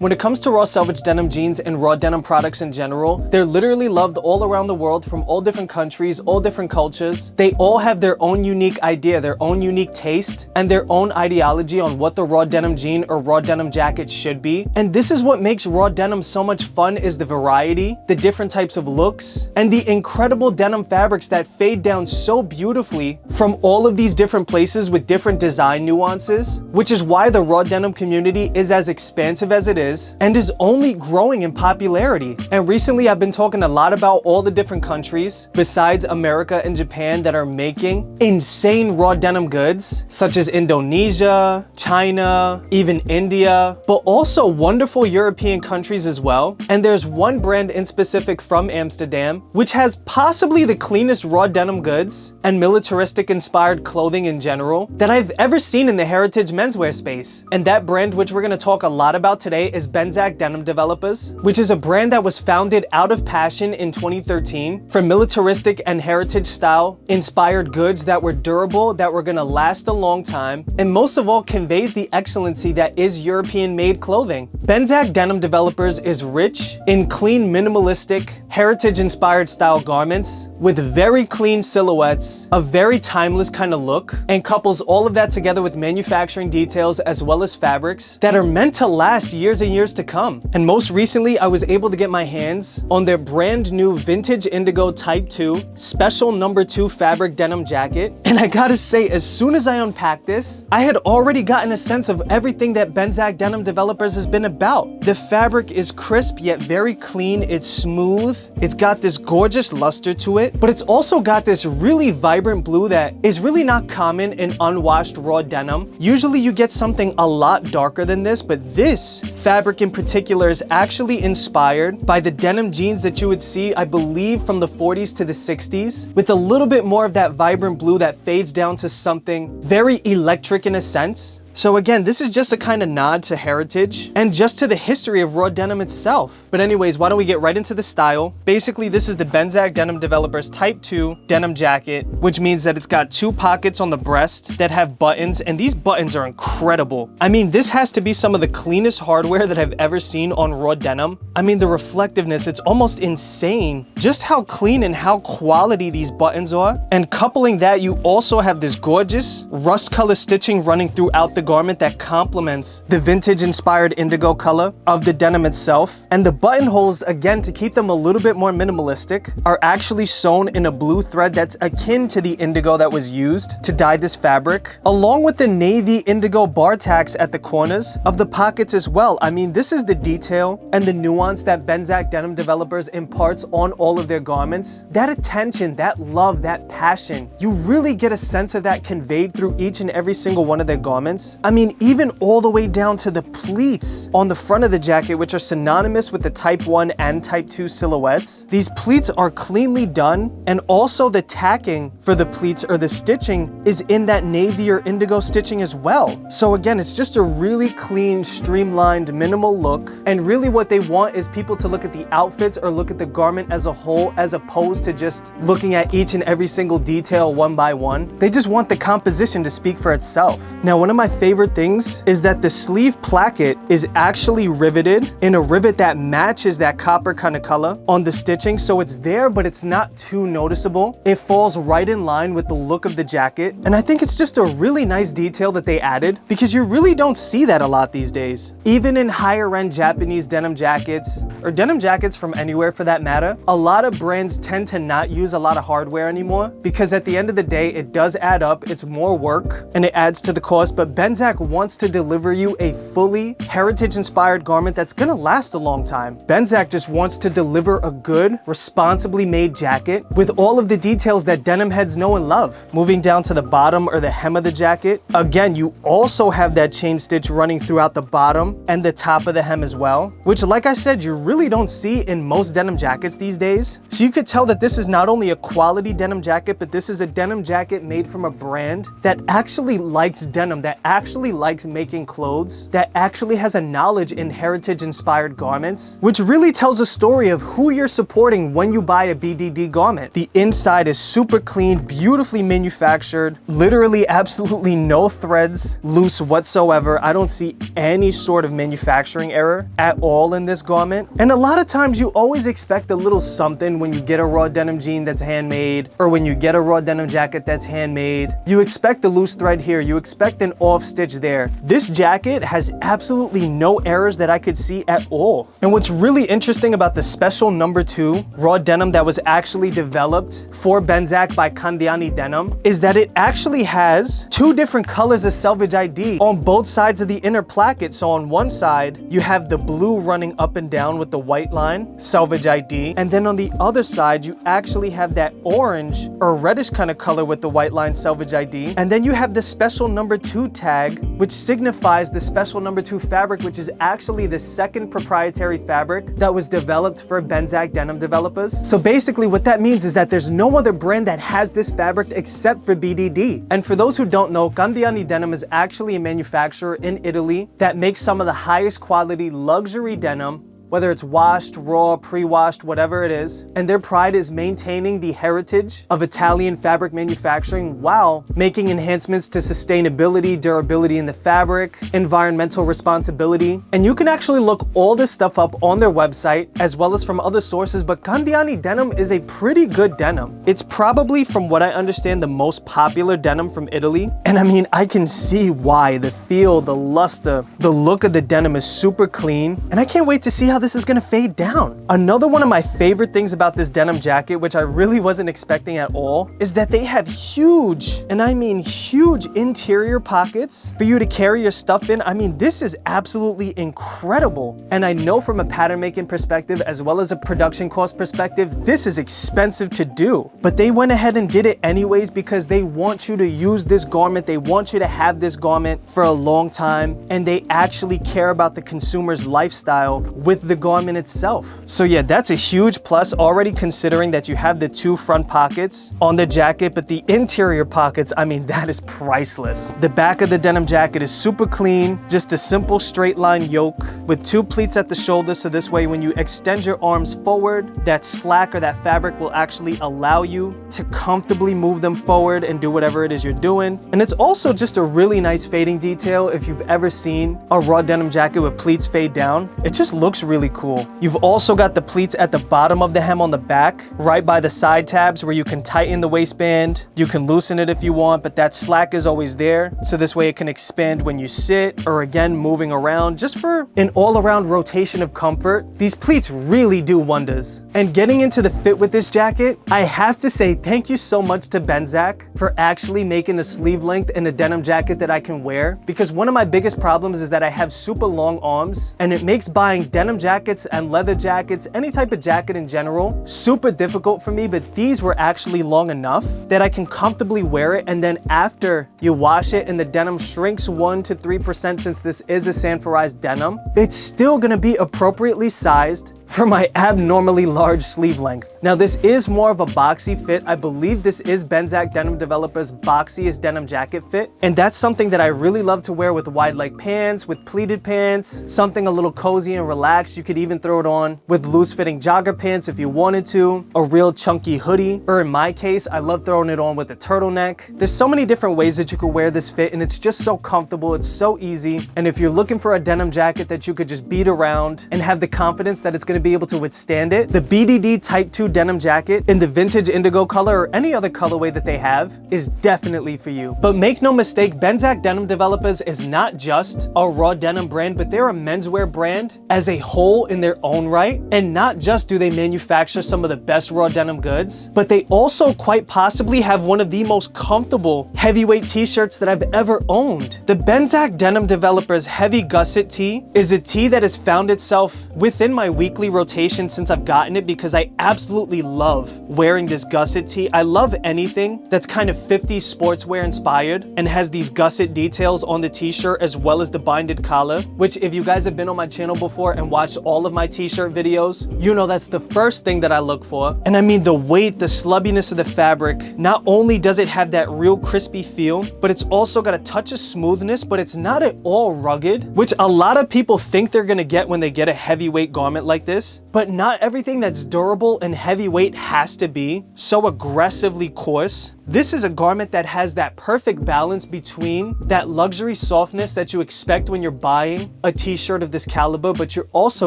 When it comes to raw Selvedge denim jeans and raw denim products in general, they're literally loved all around the world from all different countries, all different cultures. They all have their own unique idea, their own unique taste, and their own ideology on what the raw denim jean or raw denim jacket should be. And this is what makes raw denim so much fun, is the variety, the different types of looks, and the incredible denim fabrics that fade down so beautifully from all of these different places with different design nuances, which is why the raw denim community is as expansive as it is and is only growing in popularity. And recently I've been talking a lot about all the different countries besides America and Japan that are making insane raw denim goods, such as Indonesia, China, even India, but also wonderful European countries as well. And there's one brand in specific from Amsterdam, which has possibly the cleanest raw denim goods and militaristic inspired clothing in general that I've ever seen in the heritage menswear space. And that brand, which we're going to talk a lot about today, is Benzak Denim Developers, which is a brand that was founded out of passion in 2013 for militaristic and heritage style inspired goods that were durable, that were gonna last a long time, and most of all conveys the excellency that is European made clothing. Benzak Denim Developers is rich in clean, minimalistic, heritage inspired style garments with very clean silhouettes, a very timeless kind of look, and couples all of that together with manufacturing details as well as fabrics that are meant to last years and years to come. And most recently, I was able to get my hands on their brand new vintage indigo type 2 special number 2 fabric denim jacket. And I gotta say, as soon as I unpacked this, I had already gotten a sense of everything that Benzak Denim Developers has been about. The fabric is crisp yet very clean, it's smooth, it's got this gorgeous luster to it, but it's also got this really vibrant blue that is really not common in unwashed raw denim. Usually you get something a lot darker than this, but this fabric in particular is actually inspired by the denim jeans that you would see, I believe, from the 40s to the 60s, with a little bit more of that vibrant blue that fades down to something very electric in a sense. So again, this is just a kind of nod to heritage and just to the history of raw denim itself. But anyways, why don't we get right into the style? Basically, this is the Benzak Denim Developers Type 2 denim jacket, which means that it's got 2 pockets on the breast that have buttons, and these buttons are incredible. I mean, this has to be some of the cleanest hardware that I've ever seen on raw denim. I mean, the reflectiveness, it's almost insane. Just how clean and how quality these buttons are. And coupling that, you also have this gorgeous rust color stitching running throughout the garment that complements the vintage inspired indigo color of the denim itself. And the buttonholes, again, to keep them a little bit more minimalistic, are actually sewn in a blue thread that's akin to the indigo that was used to dye this fabric, along with the navy indigo bar tacks at the corners of the pockets as well. I mean, this is the detail and the nuance that Benzak Denim Developers imparts on all of their garments. That attention, that love, that passion, you really get a sense of that conveyed through each and every single one of their garments. I mean, even all the way down to the pleats on the front of the jacket, which are synonymous with the Type 1 and Type 2 silhouettes. These pleats are cleanly done, and also the tacking for the pleats or the stitching is in that navy or indigo stitching as well. So again, it's just a really clean, streamlined, minimal look, and really what they want is people to look at the outfits or look at the garment as a whole, as opposed to just looking at each and every single detail one by one. They just want the composition to speak for itself. Now, one of my favorite things is that the sleeve placket is actually riveted in a rivet that matches that copper kind of color on the stitching, so it's there but it's not too noticeable. It falls right in line with the look of the jacket, and I think it's just a really nice detail that they added, because you really don't see that a lot these days. Even in higher end Japanese denim jackets, or denim jackets from anywhere for that matter, a lot of brands tend to not use a lot of hardware anymore, because at the end of the day it does add up, it's more work and it adds to the cost. But Benzak wants to deliver you a fully heritage-inspired garment that's gonna last a long time. Benzak just wants to deliver a good, responsibly made jacket with all of the details that denim heads know and love. Moving down to the bottom or the hem of the jacket, again, you also have that chain stitch running throughout the bottom and the top of the hem as well, which, like I said, you really don't see in most denim jackets these days. So you could tell that this is not only a quality denim jacket, but this is a denim jacket made from a brand that actually likes denim, that actually likes making clothes, that actually has a knowledge in heritage-inspired garments, which really tells a story of who you're supporting when you buy a BDD garment. The inside is super clean, beautifully manufactured, literally absolutely no threads loose whatsoever. I don't see any sort of manufacturing error at all in this garment. And a lot of times you always expect a little something when you get a raw denim jean that's handmade, or when you get a raw denim jacket that's handmade. You expect a loose thread here, you expect an off stitch there. This jacket has absolutely no errors that I could see at all. And what's really interesting about the special number 2 raw denim that was actually developed for Benzak by Candiani Denim is that it actually has 2 different colors of Selvedge ID on both sides of the inner placket. So on one side, you have the blue running up and down with the white line, Selvedge ID. And then on the other side, you actually have that orange or reddish kind of color with the white line, Selvedge ID. And then you have the special number 2 tag, which signifies the special number 2 fabric, which is actually the second proprietary fabric that was developed for Benzak Denim Developers. So basically what that means is that there's no other brand that has this fabric except for BDD. And for those who don't know, Candiani Denim is actually a manufacturer in Italy that makes some of the highest quality luxury denim, whether it's washed, raw, pre-washed, whatever it is. And their pride is maintaining the heritage of Italian fabric manufacturing while making enhancements to sustainability, durability in the fabric, environmental responsibility. And you can actually look all this stuff up on their website as well as from other sources, but Candiani Denim is a pretty good denim. It's probably, from what I understand, the most popular denim from Italy. And I mean, I can see why. The feel, the luster, the look of the denim is super clean. And I can't wait to see how this is gonna fade down. Another one of my favorite things about this denim jacket, which I really wasn't expecting at all, is that they have huge, and I mean huge, interior pockets for you to carry your stuff in. I mean, this is absolutely incredible. And I know from a pattern making perspective, as well as a production cost perspective, this is expensive to do. But they went ahead and did it anyways because they want you to use this garment. They want you to have this garment for a long time. And they actually care about the consumer's lifestyle with the garment itself. So yeah, that's a huge plus already, considering that you have the 2 front pockets on the jacket, but the interior pockets, I mean, that is priceless. The back of the denim jacket is super clean, just a simple straight line yoke with 2 pleats at the shoulder. So this way, when you extend your arms forward, that slack or that fabric will actually allow you to comfortably move them forward and do whatever it is you're doing. And it's also just a really nice fading detail. If you've ever seen a raw denim jacket with pleats fade down, it just looks really cool. You've also got the pleats at the bottom of the hem on the back, right by the side tabs, where you can tighten the waistband. You can loosen it if you want, but that slack is always there. So this way it can expand when you sit, or again, moving around, just for an all-around rotation of comfort. These pleats really do wonders. And getting into the fit with this jacket, I have to say thank you so much to Benzak for actually making a sleeve length and a denim jacket that I can wear, because one of my biggest problems is that I have super long arms, and it makes buying denim jackets and leather jackets, any type of jacket in general, super difficult for me. But these were actually long enough that I can comfortably wear it, and then after you wash it and the denim shrinks 1 to 3%, since this is a sanforized denim, it's still gonna be appropriately sized for my abnormally large sleeve length. Now this is more of a boxy fit. I believe this is Benzak Denim Developers' boxiest denim jacket fit. And that's something that I really love to wear with wide leg pants, with pleated pants, something a little cozy and relaxed. You could even throw it on with loose fitting jogger pants if you wanted to, a real chunky hoodie, or in my case, I love throwing it on with a turtleneck. There's so many different ways that you could wear this fit, and it's just so comfortable. It's so easy. And if you're looking for a denim jacket that you could just beat around and have the confidence that it's gonna be able to withstand it, the BDD Type 2 denim jacket in the vintage indigo color or any other colorway that they have is definitely for you. But make no mistake, Benzak Denim Developers is not just a raw denim brand, but they're a menswear brand as a whole in their own right. And not just do they manufacture some of the best raw denim goods, but they also quite possibly have one of the most comfortable heavyweight t-shirts that I've ever owned. The Benzak Denim Developers Heavy Gusset tee is a tee that has found itself within my weekly daily rotation since I've gotten it because I absolutely love wearing this gusset tee. I love anything that's kind of 50s sportswear inspired and has these gusset details on the t-shirt as well as the binded collar, which if you guys have been on my channel before and watched all of my t-shirt videos, you know that's the first thing that I look for. And I mean, the weight, the slubbiness of the fabric, not only does it have that real crispy feel, but it's also got a touch of smoothness, but it's not at all rugged, which a lot of people think they're gonna get when they get a heavyweight garment like this. But not everything that's durable and heavyweight has to be so aggressively coarse. This is a garment that has that perfect balance between that luxury softness that you expect when you're buying a t-shirt of this caliber, but you're also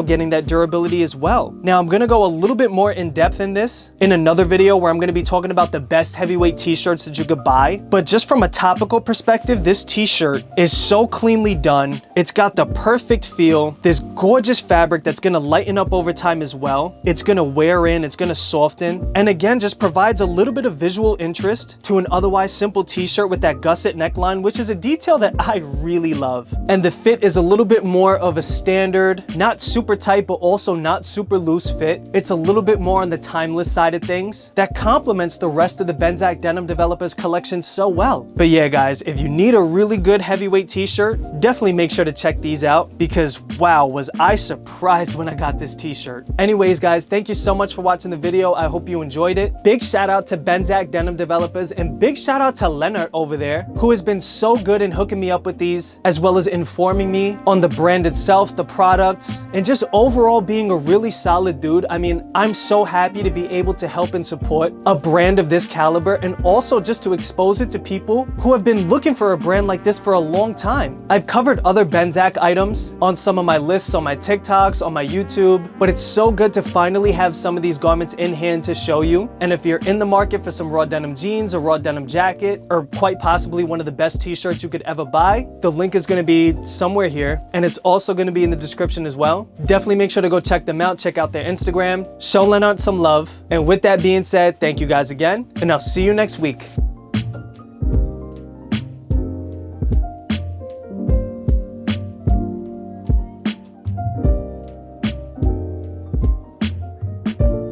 getting that durability as well. Now, I'm gonna go a little bit more in depth in this in another video where I'm gonna be talking about the best heavyweight t-shirts that you could buy. But just from a topical perspective, this t-shirt is so cleanly done. It's got the perfect feel, this gorgeous fabric that's gonna lighten up over time as well. It's gonna wear in, it's gonna soften, and again, just provides a little bit of visual interest to an otherwise simple t-shirt with that gusset neckline, which is a detail that I really love. And the fit is a little bit more of a standard, not super tight, but also not super loose fit. It's a little bit more on the timeless side of things that complements the rest of the Benzak Denim Developers collection so well. But yeah, guys, if you need a really good heavyweight t-shirt, definitely make sure to check these out because wow, was I surprised when I got this t-shirt. Anyways, guys, thank you so much for watching the video. I hope you enjoyed it. Big shout out to Benzak Denim Developers and big shout out to Lennaert over there, who has been so good in hooking me up with these, as well as informing me on the brand itself, the products, and just overall being a really solid dude. I mean, I'm so happy to be able to help and support a brand of this caliber and also just to expose it to people who have been looking for a brand like this for a long time. I've covered other Benzak items on some of my lists on my TikToks, on my YouTube, but it's so good to finally have some of these garments in hand to show you. And if you're in the market for some raw denim jeans, a raw denim jacket, or quite possibly one of the best t-shirts you could ever buy, the link is going to be somewhere here and it's also going to be in the description as well. Definitely make sure to go check them out, check out their Instagram, show Lennaert some love. And with that being said, thank you guys again, and I'll see you next week.